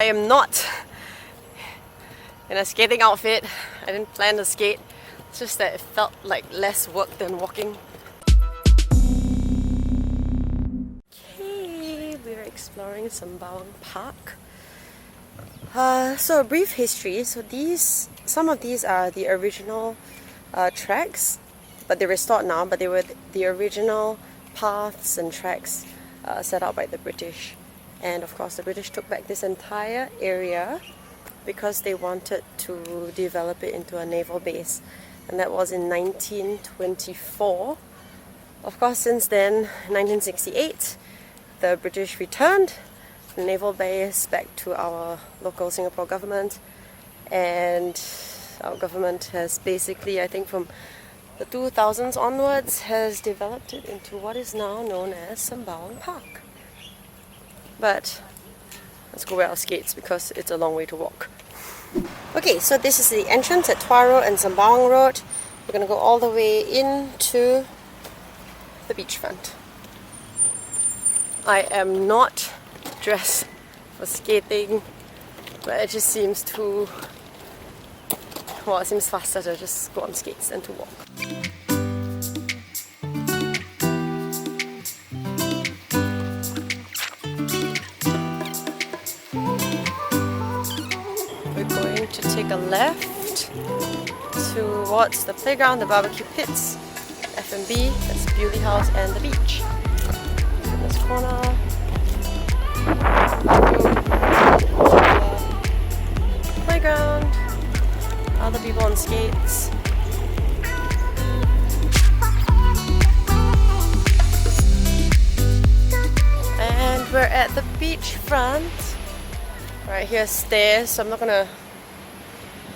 I am not in a skating outfit. I didn't plan to skate. It's just that it felt like less work than walking. Okay, we're exploring Sembawang Park. So a brief history. So some of these are the original tracks, but they're restored now. But they were the original paths and tracks set out by the British. And of course the British took back this entire area because they wanted to develop it into a naval base, and that was in 1924. Of course, since then, 1968, the British returned the naval base back to our local Singapore government, and our government has basically, I think from the 2000s onwards, has developed it into what is now known as Sembawang Park. But let's go wear our skates because it's a long way to walk. Okay, so this is the entrance at Tuah Road and Sembawang Road. We're going to go all the way into the beachfront. I am not dressed for skating, but it just seems too... well, it seems faster to just go on skates than to walk. To take a left towards the playground, the barbecue pits, F&B, that's Bewley House, and the beach. In this corner, playground, other people on skates. And we're at the beach front. Right here's stairs, so I'm not gonna...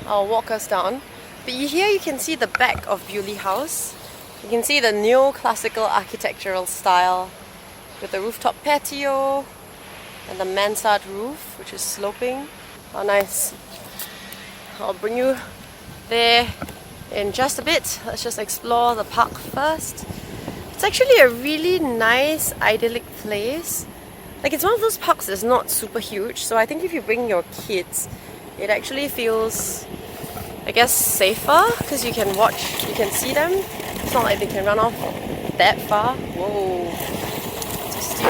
I'll walk us down. But here you can see the back of Beaulieu House. You can see the neoclassical architectural style with the rooftop patio and the mansard roof, which is sloping. How nice. I'll bring you there in just a bit. Let's just explore the park first. It's actually a really nice, idyllic place. Like, it's one of those parks that's not super huge, so I think if you bring your kids, it actually feels, I guess, safer because you can watch, you can see them. It's not like they can run off that far. Whoa! Just see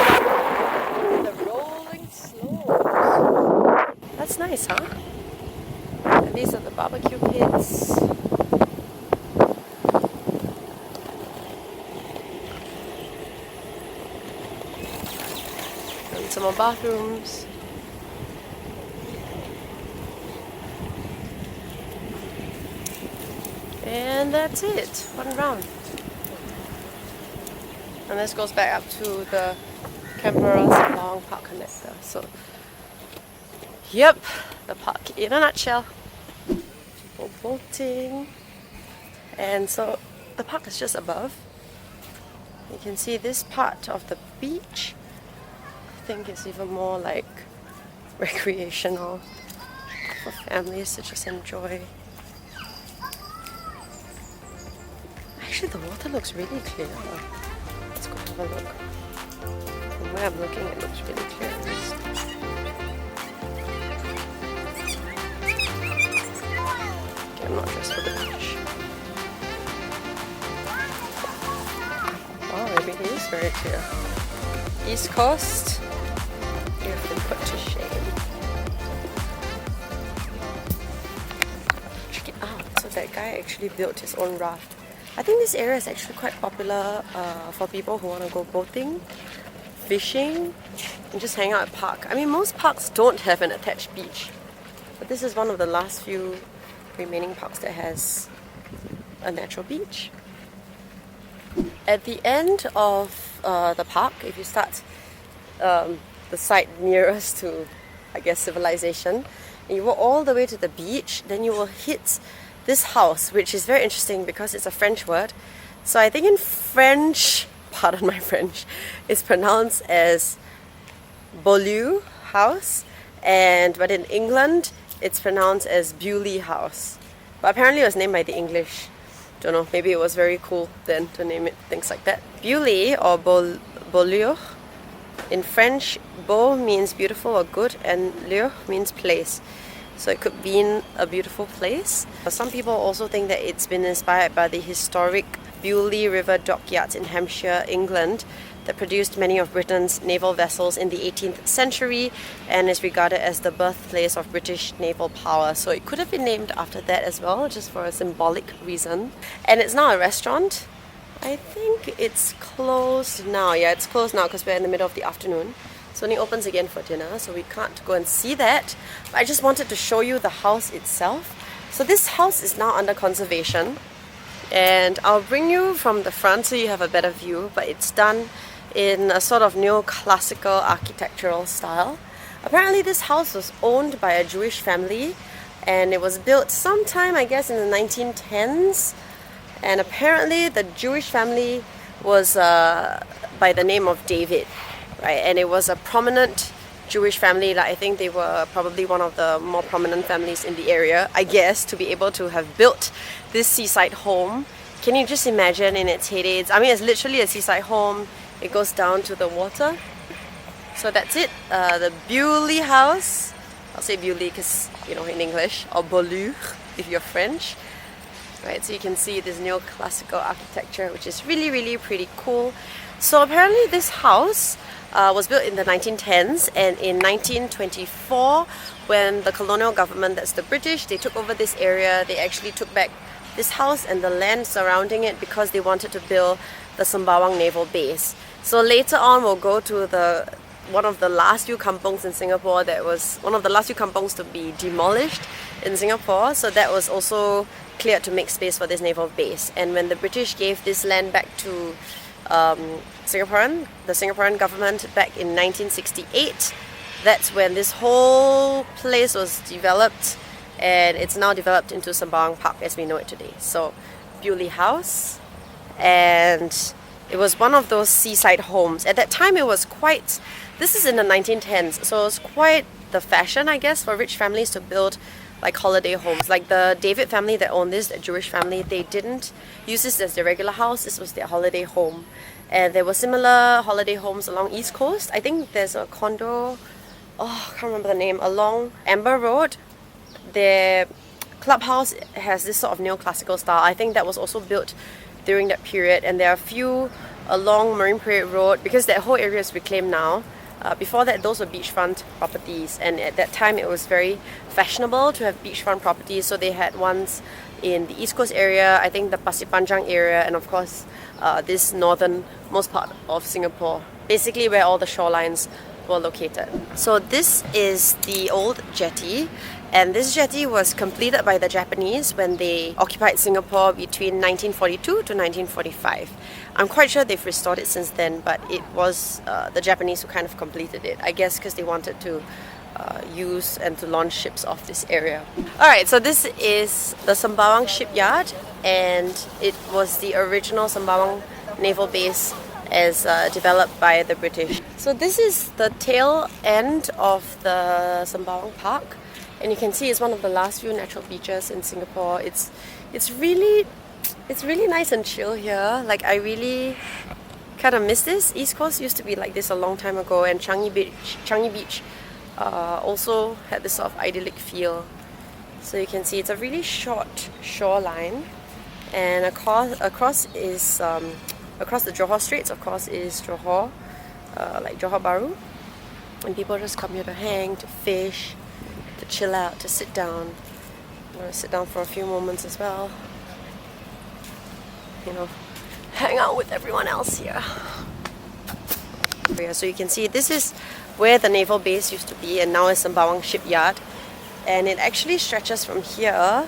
the rolling slopes. That's nice, huh? And these are the barbecue pits. And some more bathrooms. And that's it, one round. And this goes back up to the Canberra Sembawang Park connector. So, yep, the park in a nutshell. People boating. And so the park is just above. You can see this part of the beach. I think it's even more like recreational for families to just enjoy. Actually, the water looks really clear. Let's go have a look. From where I'm looking, it looks really clear at least. Okay, I'm not dressed for the beach. Wow, it really is very clear. East Coast, you have been put to shame. Check it out. So that guy actually built his own raft. I think this area is actually quite popular for people who want to go boating, fishing, and just hang out at park. I mean, most parks don't have an attached beach, but this is one of the last few remaining parks that has a natural beach. At the end of the park, if you start the side nearest to, I guess, civilization, and you walk all the way to the beach, then you will hit this house, which is very interesting because it's a French word. So I think in French, pardon my French, it's pronounced as Beaulieu house, but in England it's pronounced as Bewley house. But apparently it was named by the English. Don't know, maybe it was very cool then to name it things like that. Beaulieu or Beaulieu In French, beau means beautiful or good, and lieu means place. So it could mean a beautiful place. Some people also think that it's been inspired by the historic Bewley River dockyards in Hampshire, England, that produced many of Britain's naval vessels in the 18th century and is regarded as the birthplace of British naval power. So it could have been named after that as well, just for a symbolic reason. And it's now a restaurant. I think it's closed now. Yeah, it's closed now because we're in the middle of the afternoon. It only opens again for dinner, so we can't go and see that. But I just wanted to show you the house itself. So this house is now under conservation, and I'll bring you from the front so you have a better view, but it's done in a sort of neoclassical architectural style. Apparently this house was owned by a Jewish family, and it was built sometime, I guess, in the 1910s. And apparently the Jewish family was by the name of David, right? And it was a prominent Jewish family. Like, I think they were probably one of the more prominent families in the area, I guess, to be able to have built this seaside home. Can you just imagine in its heydays? I mean, it's literally a seaside home. It goes down to the water. So that's it. The Bewley house. I'll say Beaulieu because, you know, in English, or Beaulieu if you're French. Right, so you can see this neoclassical architecture, which is really, really pretty cool. So apparently this house was built in the 1910s, and in 1924, when the colonial government, that's the British, they took over this area, they actually took back this house and the land surrounding it because they wanted to build the Sembawang naval base. So later on we'll go to one of the last few kampongs in Singapore that was one of the last few kampongs to be demolished in Singapore. So that was also cleared to make space for this naval base. And when the British gave this land back to the Singaporean government back in 1968, that's when this whole place was developed, and it's now developed into Sembawang Park as we know it today. So Beaulieu House, and it was one of those seaside homes. At that time it was quite, this is in the 1910s, so it was quite the fashion, I guess, for rich families to build like holiday homes. Like the David family that owned this, the Jewish family, they didn't use this as their regular house. This was their holiday home. And there were similar holiday homes along East Coast. I think there's a condo, I can't remember the name, along Amber Road. Their clubhouse has this sort of neoclassical style. I think that was also built during that period. And there are a few along Marine Parade Road, because that whole area is reclaimed now. Before that, those were beachfront properties, and at that time it was very fashionable to have beachfront properties. So they had ones in the East Coast area, I think the Pasir Panjang area, and of course this northernmost part of Singapore, basically where all the shorelines were located. So this is the old jetty, and this jetty was completed by the Japanese when they occupied Singapore between 1942 to 1945. I'm quite sure they've restored it since then, but it was the Japanese who kind of completed it, I guess because they wanted to use and to launch ships off this area. Alright, so this is the Sembawang Shipyard, and it was the original Sembawang naval base as developed by the British. So this is the tail end of the Sembawang Park, and you can see it's one of the last few natural beaches in Singapore. It's really nice and chill here. Like, I really kind of miss this. East Coast used to be like this a long time ago, and Changi Beach also had this sort of idyllic feel. So you can see it's a really short shoreline, and across the Johor Straits, of course, is Johor, like Johor Bahru, and people just come here to hang, to fish, to chill out, to sit down. I'm gonna sit down for a few moments as well. You know, hang out with everyone else here. Yeah, so you can see this is where the naval base used to be, and now is Sembawang Shipyard, and it actually stretches from here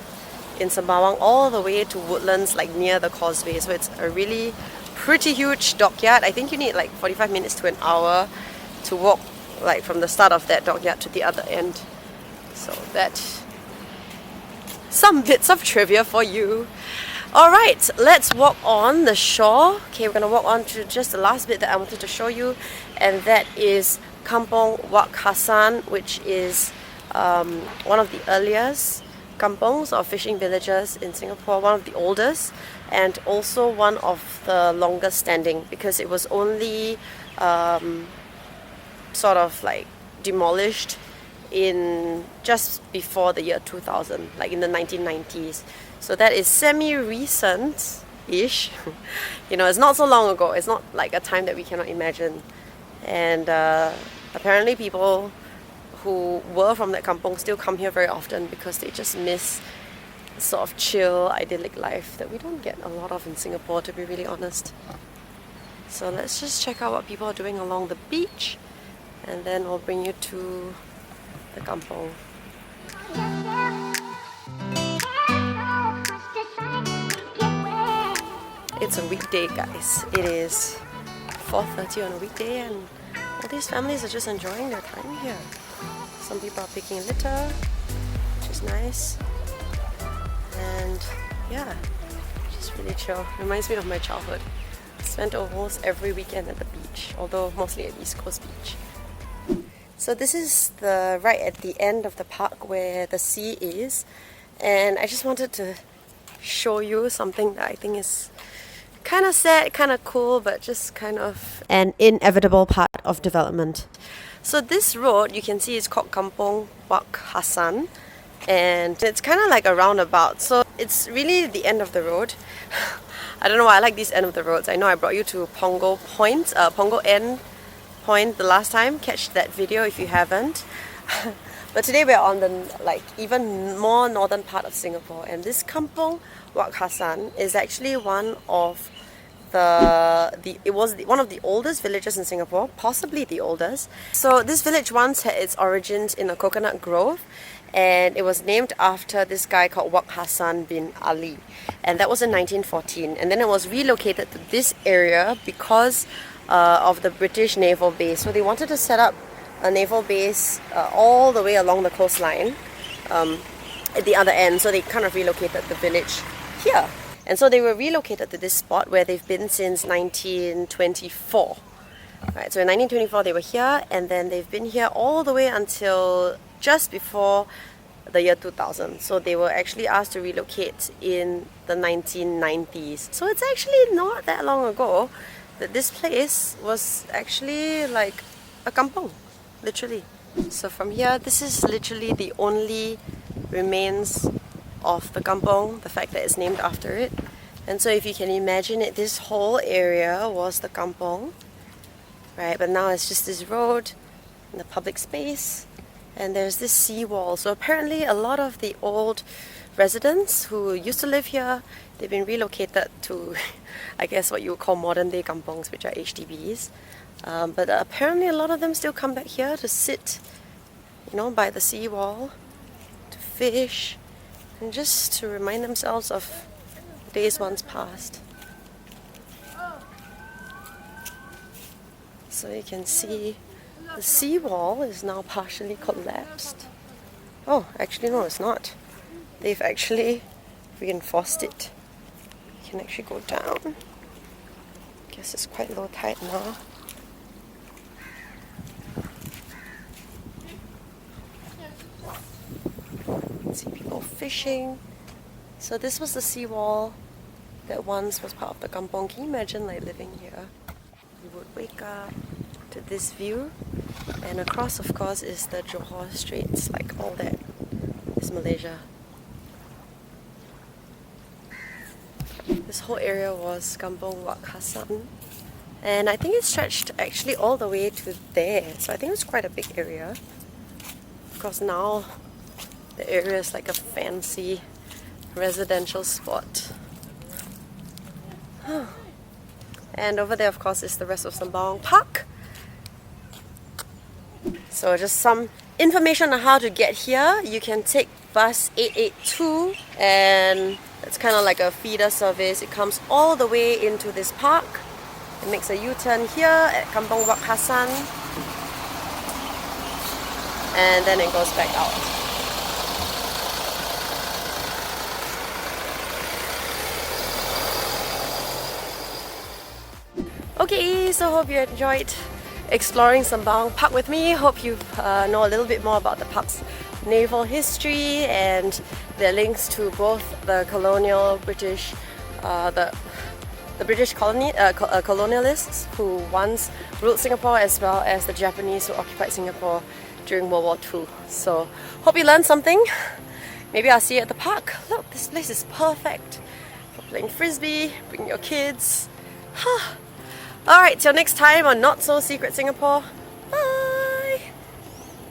in Sembawang all the way to Woodlands, like near the causeway. So it's a really pretty huge dockyard. I think you need like 45 minutes to an hour to walk like from the start of that dockyard to the other end. So that's some bits of trivia for you. Alright, let's walk on the shore. Okay, we're going to walk on to just the last bit that I wanted to show you, and that is Kampong Wak Hasan, which is one of the earliest kampongs or fishing villages in Singapore, one of the oldest, and also one of the longest standing, because it was only sort of like demolished in just before the year 2000, like in the 1990s. So that is semi-recent-ish. You know, it's not so long ago. It's not like a time that we cannot imagine. And apparently people who were from that kampong still come here very often because they just miss sort of chill, idyllic life that we don't get a lot of in Singapore, to be really honest. So let's just check out what people are doing along the beach, and then I'll bring you to the kampong. It's a weekday, guys. It is 4:30 on a weekday, and all these families are just enjoying their time here. Some people are picking litter, which is nice. And yeah, just really chill. Reminds me of my childhood. Spent almost every weekend at the beach, although mostly at East Coast Beach. So this is the right at the end of the park where the sea is, and I just wanted to show you something that I think is kind of sad, kind of cool, but just kind of an inevitable part of development. So this road, you can see, is called Kampong Wak Hasan, and it's kind of like a roundabout. So it's really the end of the road. I don't know why I like these end of the roads. I know I brought you to Punggol Point, Punggol End Point the last time. Catch that video if you haven't. But today we're on the even more northern part of Singapore, and this Kampong Wak Hasan is actually one of one of the oldest villages in Singapore, possibly the oldest. So this village once had its origins in a coconut grove, and it was named after this guy called Wak Hasan bin Ali, and that was in 1914. And then it was relocated to this area because of the British naval base. So they wanted to set up a naval base all the way along the coastline at the other end, so they kind of relocated the village here. And so they were relocated to this spot where they've been since 1924. Right, so in 1924 they were here, and then they've been here all the way until just before the year 2000. So they were actually asked to relocate in the 1990s. So it's actually not that long ago that this place was actually like a kampong, literally. So from here, this is literally the only remains of the kampong, the fact that it's named after it. And so if you can imagine it, this whole area was the kampong, right? But now it's just this road and the public space, and there's this seawall. So apparently a lot of the old residents who used to live here, they've been relocated to I guess what you would call modern day kampongs, which are HDBs. But apparently a lot of them still come back here to sit, you know, by the seawall, to fish, and just to remind themselves of days once past. So you can see the seawall is now partially collapsed. Oh, actually no, it's not. They've actually reinforced it. You can actually go down. Guess it's quite low tide now. See people fishing. So this was the seawall that once was part of the kampong. Can you imagine like living here? You would wake up to this view, and across of course is the Johor Straits, like all that is Malaysia. This whole area was Kampong Wak Hasan, and I think it stretched actually all the way to there, so I think it was quite a big area. Of course now the area is like a fancy residential spot. And over there of course is the rest of Sembawang Park. So just some information on how to get here. You can take bus 882, and it's kind of like a feeder service. It comes all the way into this park. It makes a U-turn here at Kampong Wak Hasan, and then it goes back out. Okay, so hope you enjoyed exploring Sembawang Park with me. Hope you know a little bit more about the park's naval history and the links to both the colonial British, the the British colonialists who once ruled Singapore, as well as the Japanese who occupied Singapore during World War II. So, hope you learned something. Maybe I'll see you at the park. Look, this place is perfect for playing frisbee, bring your kids. Alright, till next time on Not So Secret Singapore.